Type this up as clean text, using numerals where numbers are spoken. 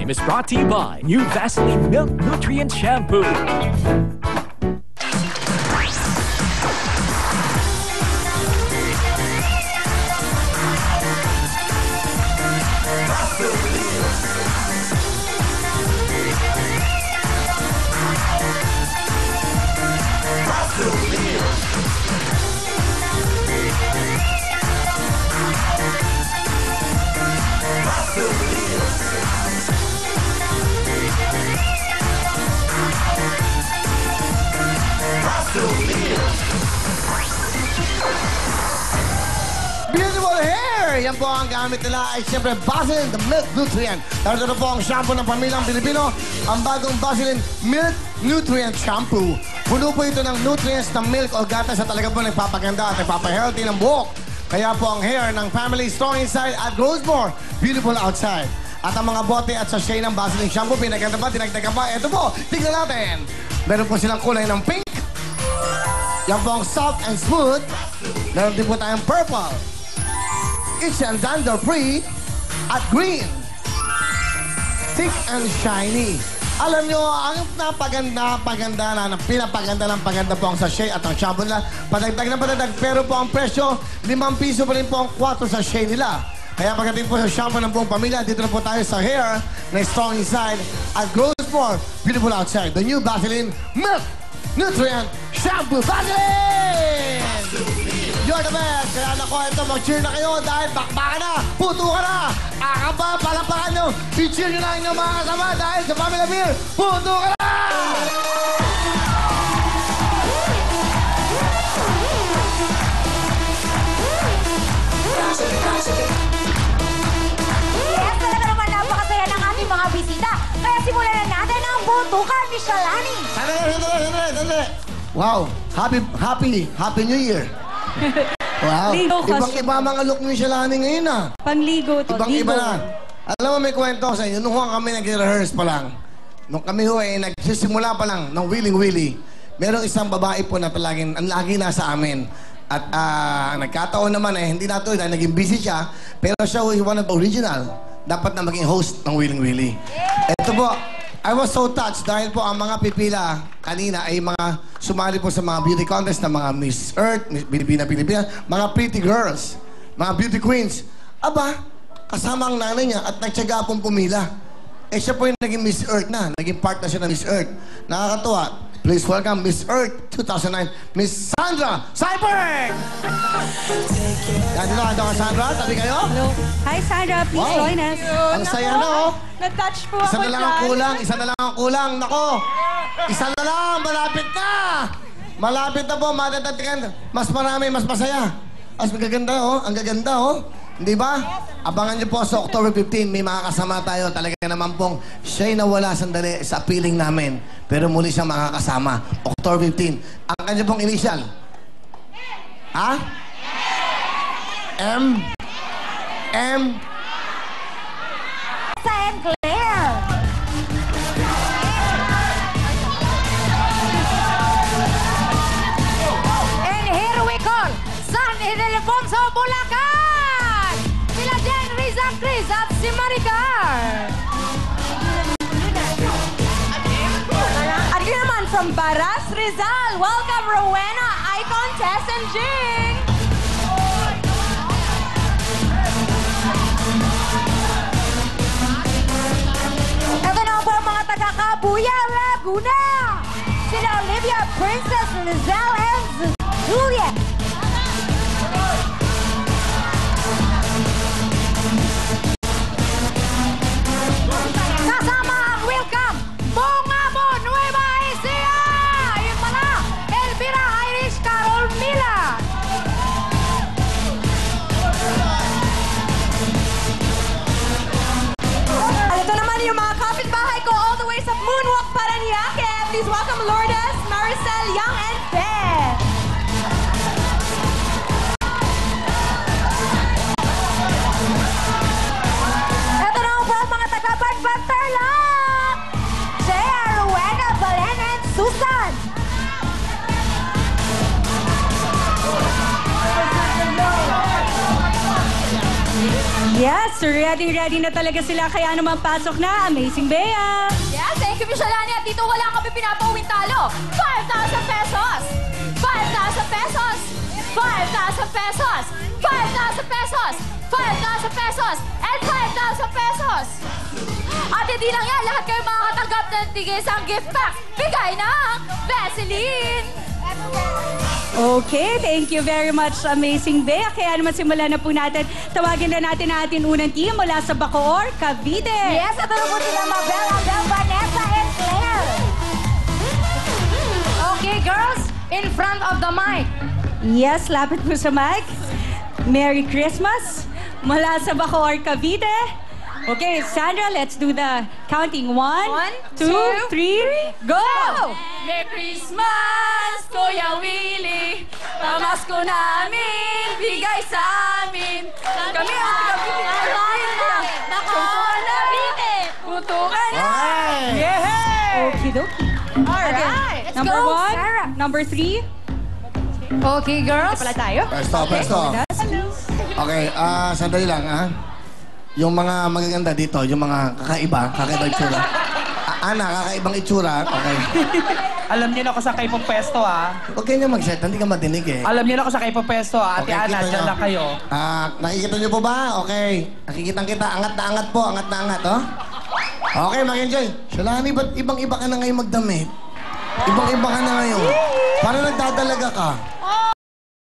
time is brought to you by New Vaseline Milk Nutrient Shampoo. Beautiful hair! Yan po ang gamit nila ay siyempre Vaseline, the Milk Nutrient. Dahil ito po ang shampoo ng pamilyang Pilipino, ang bagong Vaseline Milk Nutrient Shampoo. Puno po ito ng nutrients ng milk o gatas na talaga po nagpapaganda at nagpapahealthy ng buhok. Kaya po ang hair ng family strong inside at grows more beautiful outside. At ang mga bote at sachet ng Vaseline Shampoo, pinaganda pa, dinagdagan pa. Ito po, tignan natin. Meron po silang kulay ng pink. Yan po ang soft and smooth. Meron din po tayong purple. Itchy and dander-free at green. Thick and shiny. Alam nyo, ang pinapaganda ng paganda po ang sachet at ang shampoo nila. Padagdag na padagdag, pero po ang presyo, 5 piso pa rin po ang 4 sachet nila. Kaya pagdating po sa shampoo ng buong pamilya, dito na po tayo sa hair na strong inside at grows more beautiful outside. The new Vaseline Milk Nutrient Shampoo. Vaseline! You're the best! Kaya nako, ito, mag-cheer na kayo dahil bakbakan na, puto ka na, akaba, palapakan nyo, i-cheer nyo na inyong mga kasama dahil sa Pamela Beer, puto ka na! Yes, talaga naman napakasaya ng ating mga bisita. Kaya simulan na natin ang Butukan ni Shalani. Sandali! Wow! Happy New Year! Wow! Ibang-iba mga look ni Shalani ngayon ah. Panligo to. Ibang-iba na. Alam mo, may kwento ko sa inyo. Nung kami nag-rehearse pa lang, nung kami nagsisimula pa lang ng Willing Willie, merong isang babae po na talagang ang lagi nasa amin. At nagkataon naman hindi nato dahil naging busy siya, pero siya was one of the original. Dapat na maging host ng Willing Willie. Ito po, I was so touched dahil po ang mga pipila kanina ay mga sumali po sa mga beauty contest na mga Miss Earth, Miss Pilipina, mga pretty girls, mga beauty queens. Aba, kasama ang nanay niya at nagtyaga pong pumila. Siya po yung naging Miss Earth na. Naging part na siya ng Miss Earth. Nakakatuwa. Please welcome Miss Earth 2009, Miss Sandra Cyberg! Yan, dito ka, Sandra. Tabi kayo. Hello. Hi, Sandra. Please join us. Ang saya na, oh. Na-touch po Isa ako na lang ang kulang. Isa na lang ang kulang. Nako. Isa na lang. Malapit na. Malapit na po. Matatatikan. Mas marami, mas masaya. Mas magaganda, oh. Ang gaganda, oh. Di ba? Abangan niyo po sa October 15. May mga kasama tayo. Talaga naman pong siya'y nawala sandali sa piling namin. Pero muli siyang makakasama. October 15. Ang kanya pong initial. Ha? M. And Claire. And here we call San Ildefonso, Bulacan. Sila Jen, Riza, Chris at si Maricar. At yun naman from Baras, Rizal. Welcome Rowena, Icon, Tess and Jing. Ito na po ang mga taga-Kabuya, Laguna. Sila Olivia, Princess, Lizelle, and Juliet. Kasama ang welcome, Bongabo, Nueva Ecija. Ayun pala, Elvira, Irish, Carol, Mila. At ito naman yung mga kapitbahay ko all the way sa Moonwalk, Paranaque. Please welcome Lourdes, Maricel, Young, and Beth. Ito na po ang mga taga-Bagbantarlac. Jaya, Rowena, Balen, and Susan. Yes, Yes, ready na talaga sila. Kaya naman pasok na, Amazing Bea. Yeah, thank you, Miss Alani. At dito wala kami pinapauwing talo. 5,000 pesos! 5,000 pesos! 5,000 pesos! 5,000 pesos! 5,000 pesos! And 5,000 pesos! At hindi lang yan, lahat kayo makakatanggap ng tigisang gift pack. Bigay ng Vaseline! Okay, thank you very much, Amazing Bea. Kaya naman simulan na po natin. Tawagin na natin ang ating unang team mula sa Bacoor, Cavite. Yes, ito na po sila Mabel, Abel, Vanessa, and Claire. Okay, girls, in front of the mic. Yes, lapit po sa mic. Merry Christmas mula sa Bacoor, Cavite. Okay, Sandra, let's do the counting. 1, 2, 3, go! Merry Christmas, Kuya Willie. Pamasko namin, bigay sa amin. Kami ang Cavite. Bacoor, Cavite. Putukan na. Okay. Yeah! Okie dokie. Alright. Let's Number go, 1, Sarah. number 3. Okay, girls. Pala tayo. Pesto. Okay, sandali lang, ha? Yung mga magaganda dito, yung mga kakaibang itsura. Ana, kakaibang itsura. Okay. Alam niyo na kung saan kayo pwesto, ha? Huwag kayo mag-set, hindi ka madinig eh. Alam niyo na kung saan kayo pwesto, ha? Ate Okay, Ana, kita dyan nyo. lang kayo. Nakikita niyo po ba? Okay. Nakikita kita. Angat na angat po. Angat na angat, oh. Okay, mag-enjoy. Shalani, ba't ibang-iba ka na ngayon magdamit? Ibang-iba ka na ngayon. Parang nagdadalaga ka.